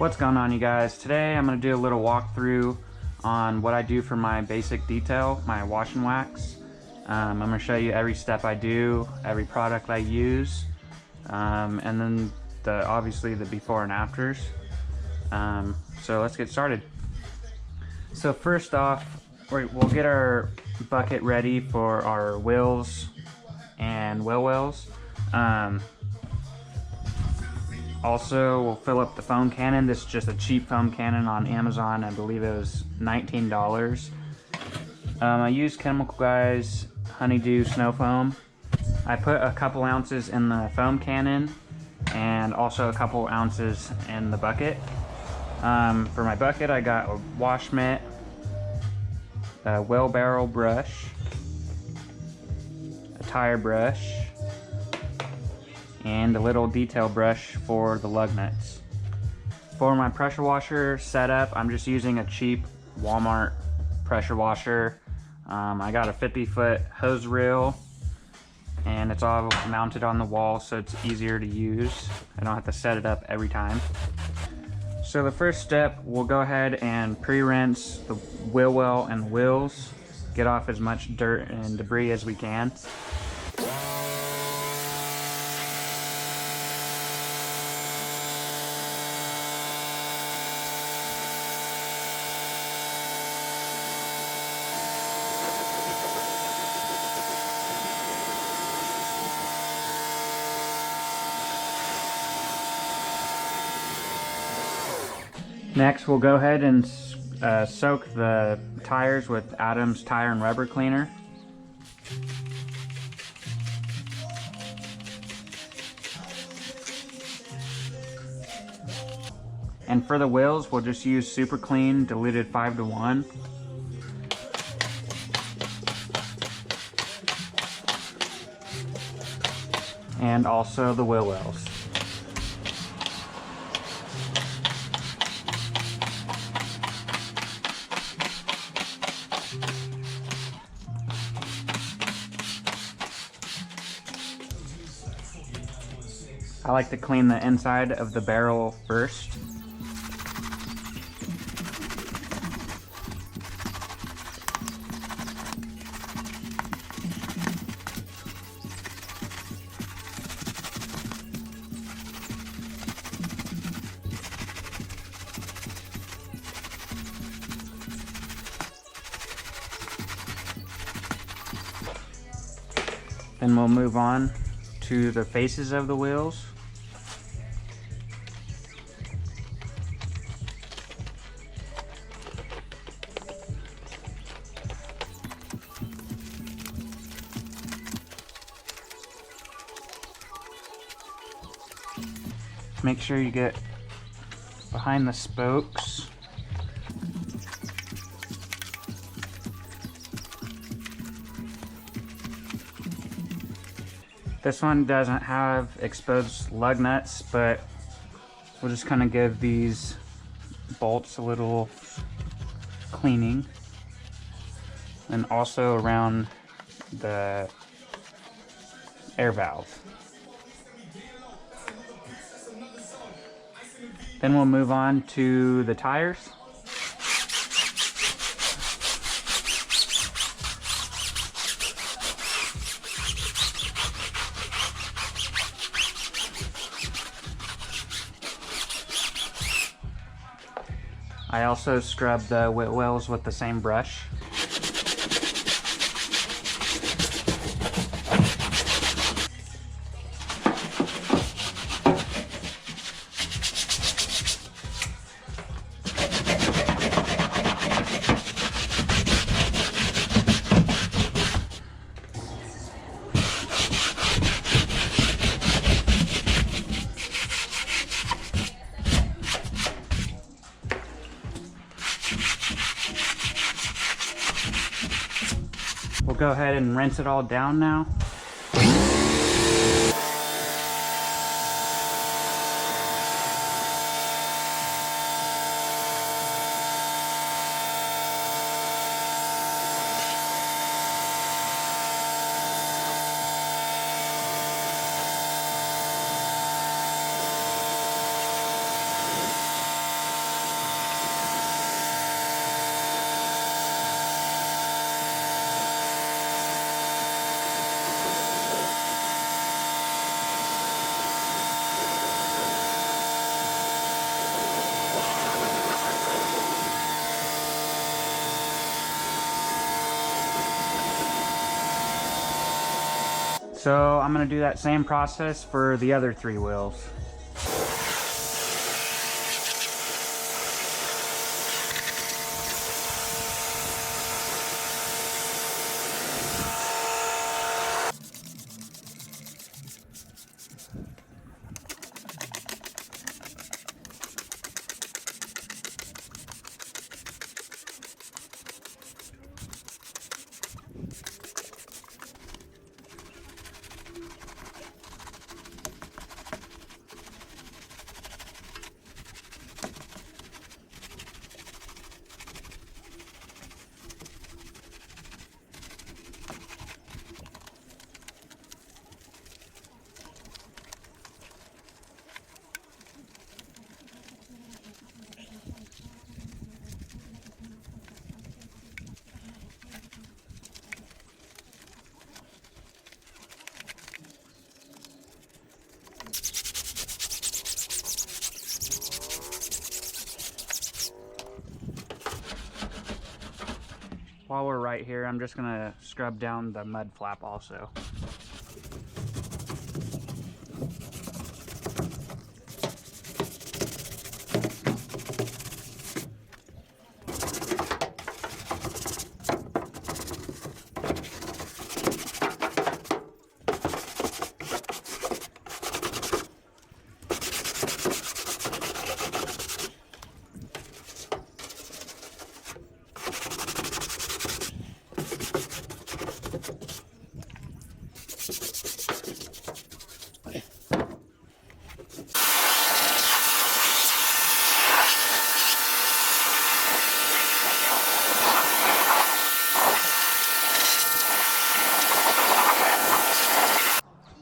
What's going on, you guys? Today I'm going to do a little walkthrough on what I do for my basic detail, my wash and wax. I'm going to show you every step I do, every product I use, and then obviously the before and afters. So let's get started. So first off, we'll get our bucket ready for our wheels and wheel wells. Also, we'll fill up the foam cannon. This is just a cheap foam cannon on Amazon. I believe it was $19. I use Chemical Guys Honeydew Snow Foam. I put a couple ounces in the foam cannon and also a couple ounces in the bucket. For my bucket, I got a wash mitt, a wheelbarrow brush, a tire brush, and a little detail brush for the lug nuts. For my pressure washer setup, I'm just using a cheap Walmart pressure washer. I got a 50-foot hose reel and it's all mounted on the wall, so it's easier to use. I don't have to set it up every time. So the first step, we'll go ahead and pre-rinse the wheel well and wheels, get off as much dirt and debris as we can. Next, we'll go ahead and soak the tires with Adam's Tire and Rubber Cleaner. And for the wheels, we'll just use Super Clean diluted 5:1. And also the wheel wells. I like to clean the inside of the barrel first. Then we'll move on to the faces of the wheels. Make sure you get behind the spokes. This one doesn't have exposed lug nuts, but we'll just kind of give these bolts a little cleaning. And also around the air valve. Then we'll move on to the tires. I also scrub the wheel wells with the same brush. We'll go ahead and rinse it all down now. So I'm going to do that same process for the other 3 wheels. While we're right here, I'm just gonna scrub down the mud flap also.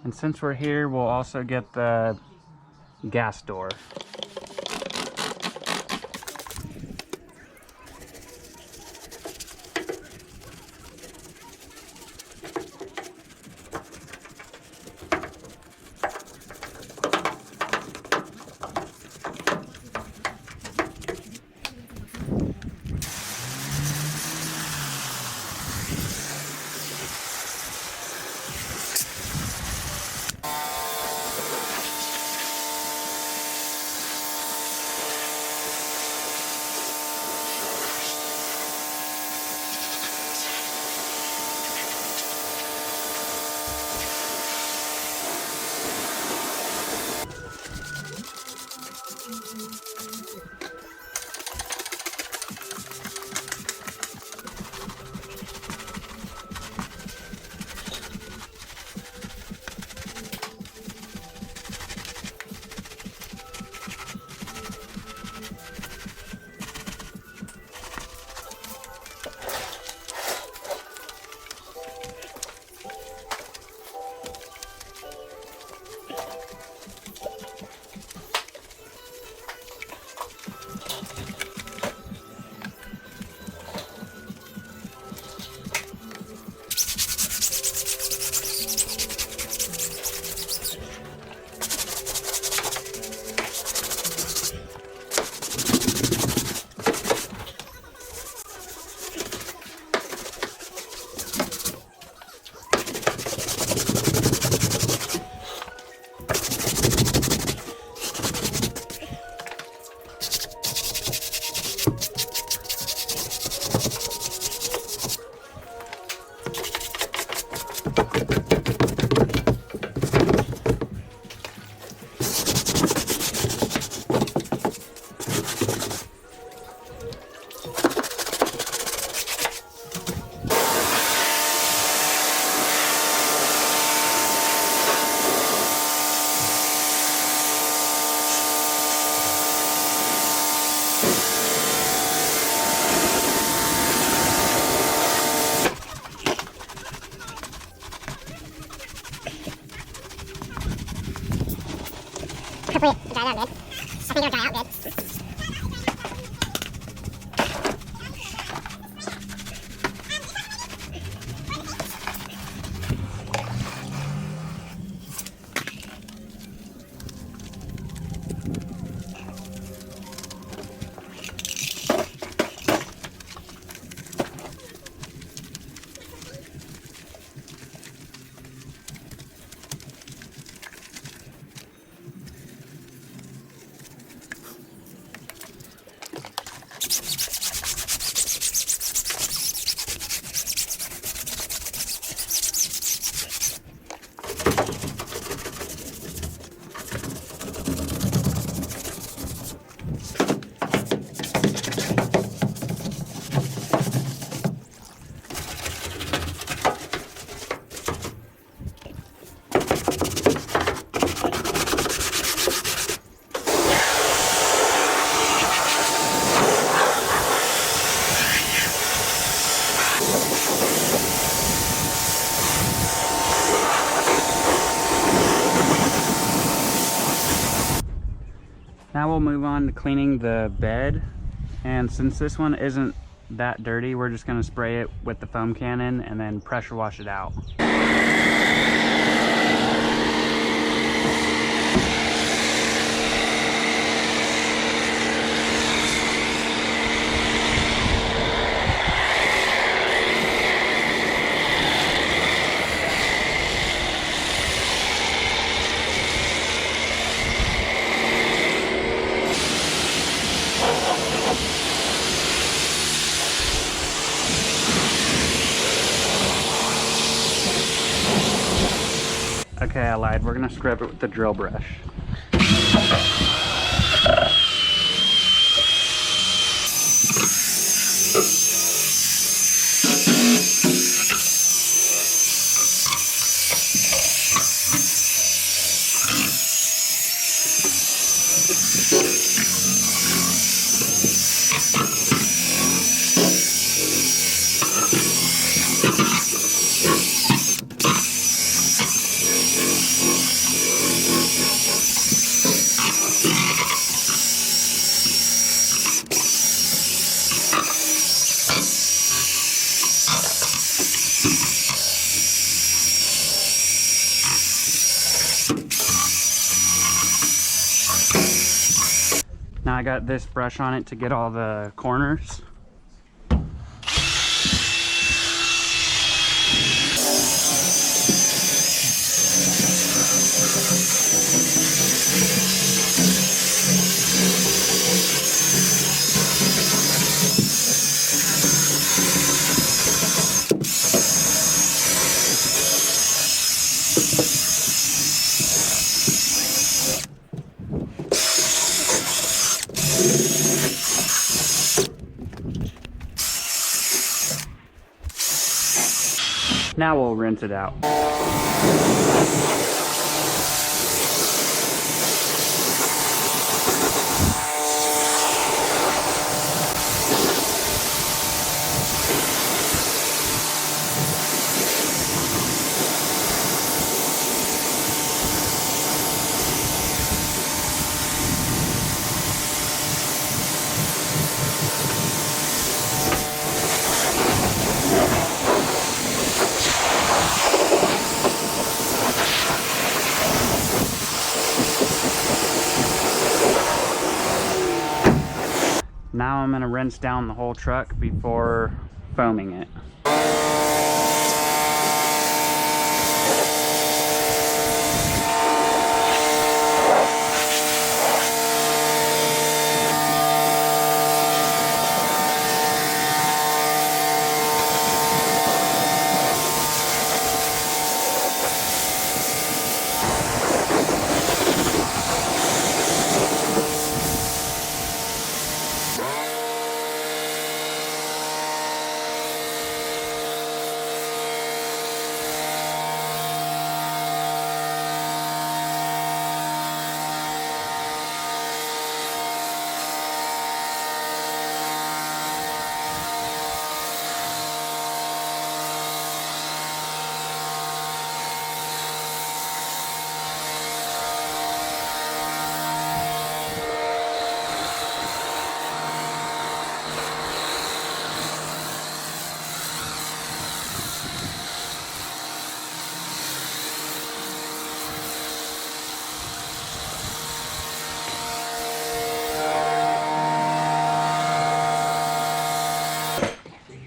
And since we're here, we'll also get the gas door. Hopefully it dried out good. I think it'll dry out good. Now we'll move on to cleaning the bed. And since this one isn't that dirty, we're just gonna spray it with the foam cannon and then pressure wash it out. Okay, I lied. We're gonna scrub it with the drill brush. Now I got this brush on it to get all the corners. Now we'll rinse it out. Now I'm going to rinse down the whole truck before foaming it.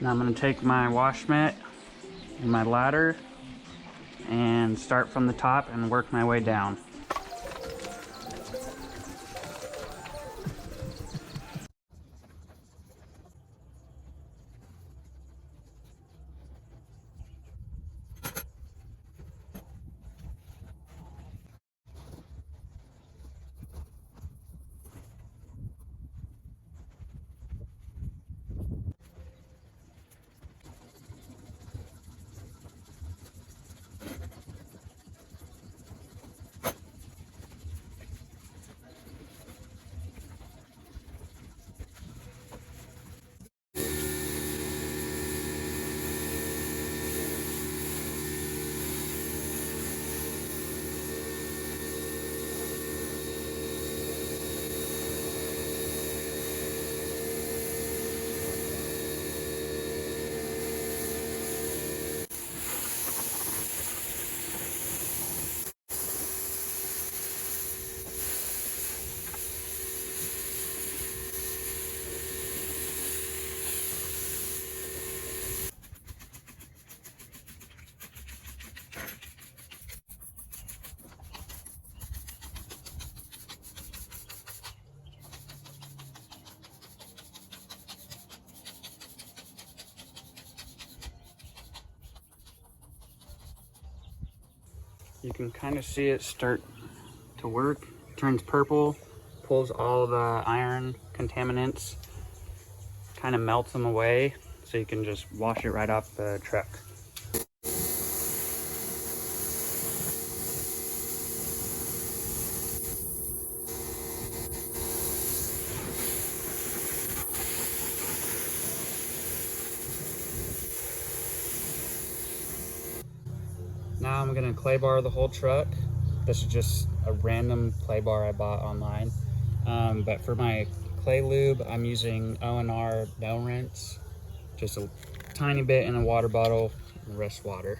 Now I'm going to take my wash mitt and my ladder and start from the top and work my way down. You can kind of see it start to work. It turns purple, pulls all the iron contaminants, kind of melts them away, so you can just wash it right off the truck. Now I'm gonna clay bar the whole truck. This is just a random clay bar I bought online. But for my clay lube, I'm using O&R no rinse. Just a tiny bit in a water bottle, and the rest water.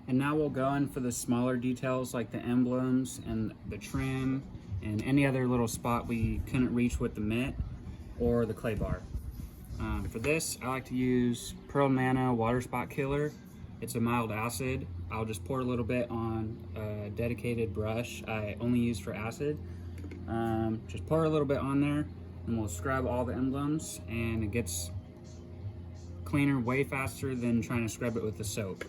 And now we'll go in for the smaller details like the emblems and the trim and any other little spot we couldn't reach with the mitt or the clay bar. For this, I like to use Pearl Nano Water Spot Killer. It's a mild acid. I'll just pour a little bit on a dedicated brush I only use for acid. Just pour a little bit on there and we'll scrub all the emblems, and it gets cleaner way faster than trying to scrub it with the soap.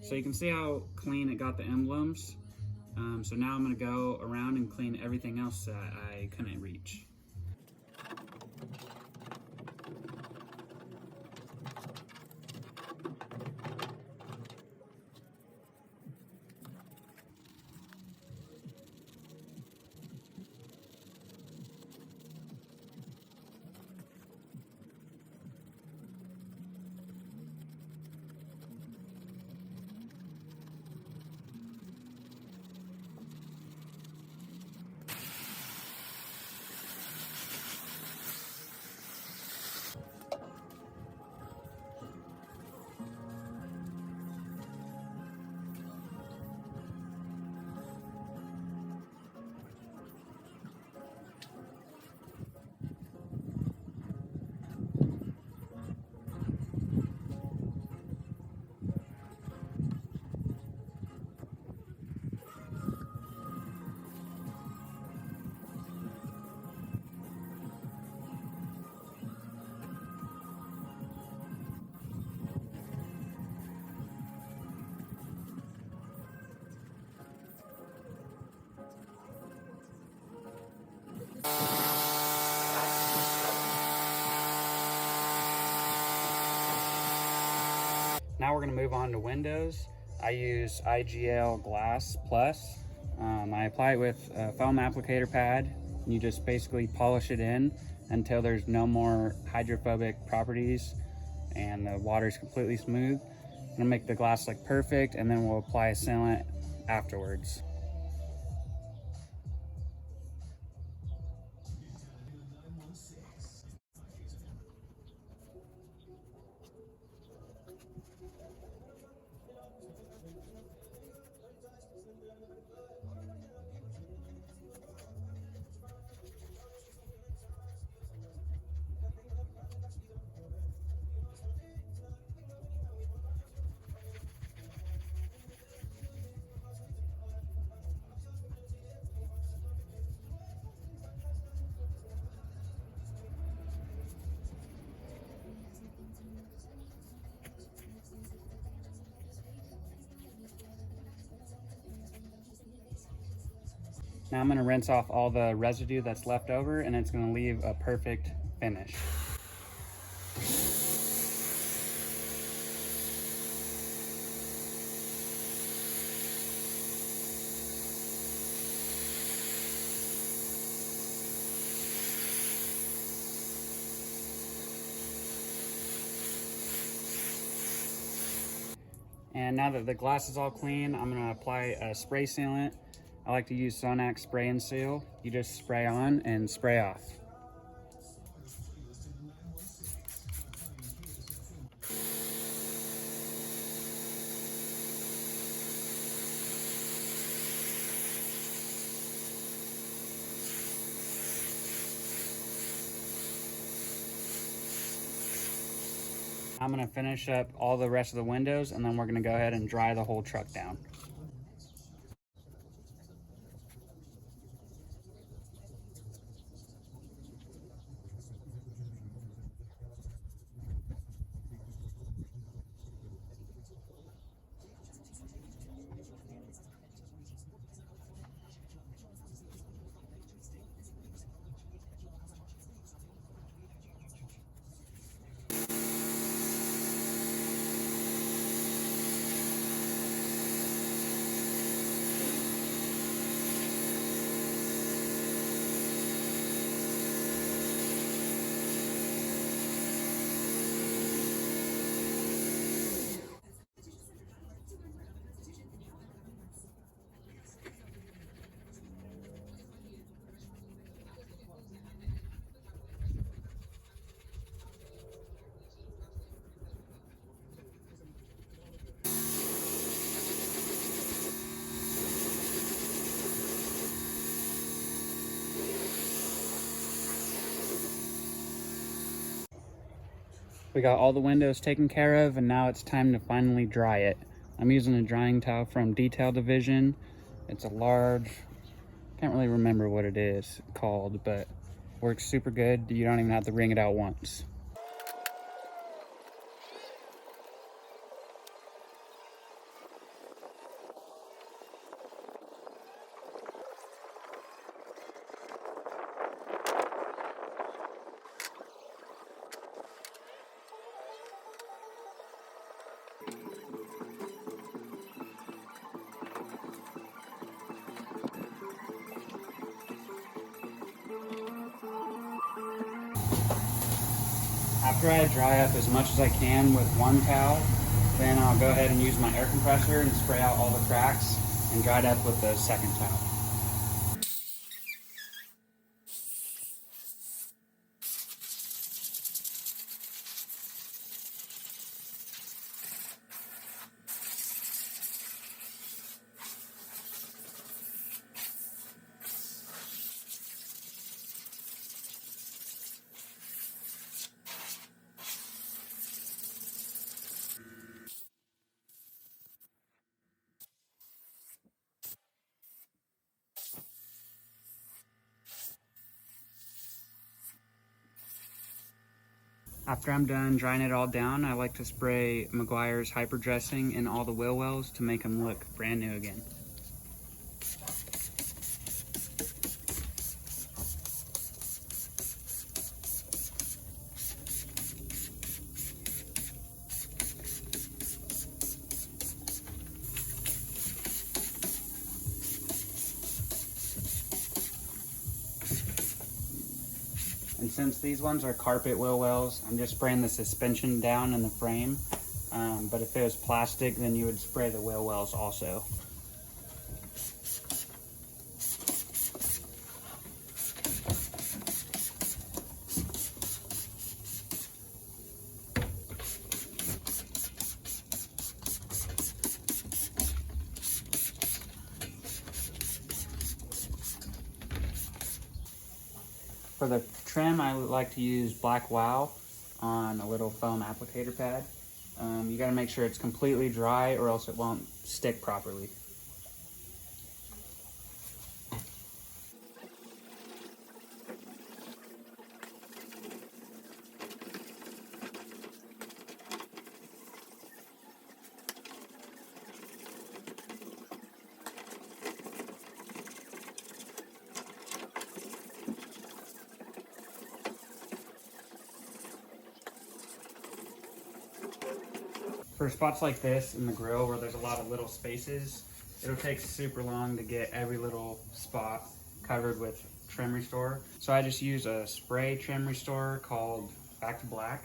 So you can see how clean it got the emblems. So now I'm gonna go around and clean everything else that I couldn't reach. Now we're gonna move on to windows. I use IGL Glass Plus. I apply it with a foam applicator pad, and you just basically polish it in until there's no more hydrophobic properties and the water is completely smooth. It'll make the glass look perfect, and then we'll apply a sealant afterwards. Now I'm going to rinse off all the residue that's left over, and it's going to leave a perfect finish. And now that the glass is all clean, I'm going to apply a spray sealant. I like to use SONAX spray and seal. You just spray on and spray off. I'm going to finish up all the rest of the windows, and then we're going to go ahead and dry the whole truck down. We got all the windows taken care of, and now it's time to finally dry it. I'm using a drying towel from Detail Division. It's a large, can't really remember what it is called, but works super good. You don't even have to wring it out once. After I dry up as much as I can with one towel, then I'll go ahead and use my air compressor and spray out all the cracks and dry it up with the second towel. After I'm done drying it all down, I like to spray MEGUIARS hyper dressing in all the wheel wells to make them look brand new again. And since these ones are carpet wheel wells, I'm just spraying the suspension down in the frame. But if it was plastic, then you would spray the wheel wells also. For the trim, I would like to use Black Wow on a little foam applicator pad. You gotta make sure it's completely dry or else it won't stick properly. For spots like this in the grill where there's a lot of little spaces, it'll take super long to get every little spot covered with trim restore. So I just use a spray trim restore called Back to Black.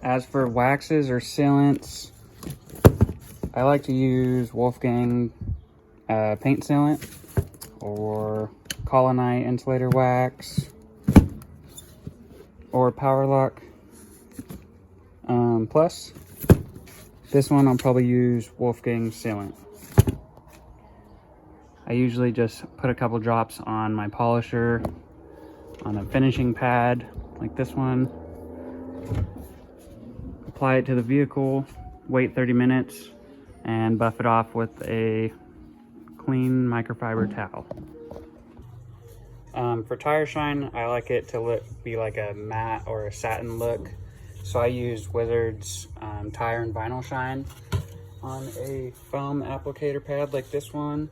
As for waxes or sealants, I like to use Wolfgang paint sealant or Colonite insulator wax or Power Lock Plus. This one I'll probably use Wolfgang sealant. I usually just put a couple drops on my polisher on a finishing pad like this one. Apply it to the vehicle, wait 30 minutes, and buff it off with a clean microfiber towel. For tire shine, I like it to be like a matte or a satin look. So I use Wizard's tire and vinyl shine on a foam applicator pad like this one.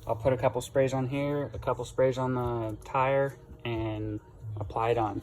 I'll put a couple sprays on here, a couple sprays on the tire, and apply it on.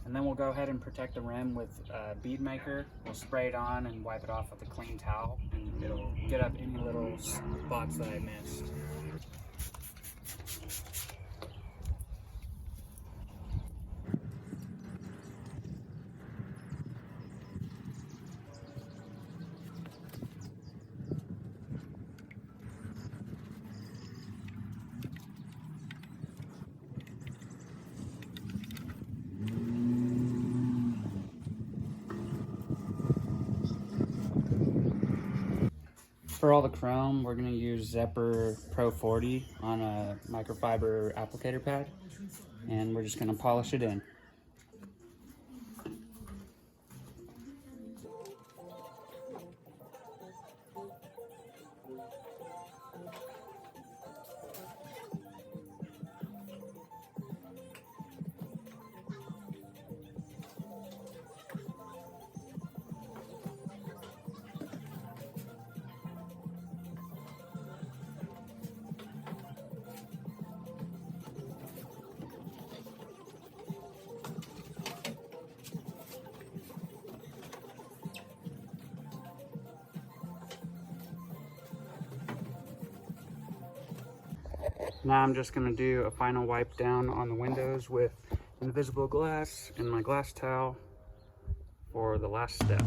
And then we'll go ahead and protect the rim with bead maker. We'll spray it on and wipe it off with a clean towel, and it'll get up any little spots that I missed. For all the chrome, we're going to use Zephyr Pro 40 on a microfiber applicator pad, and we're just going to polish it in. Now I'm just going to do a final wipe down on the windows with invisible glass and my glass towel for the last step.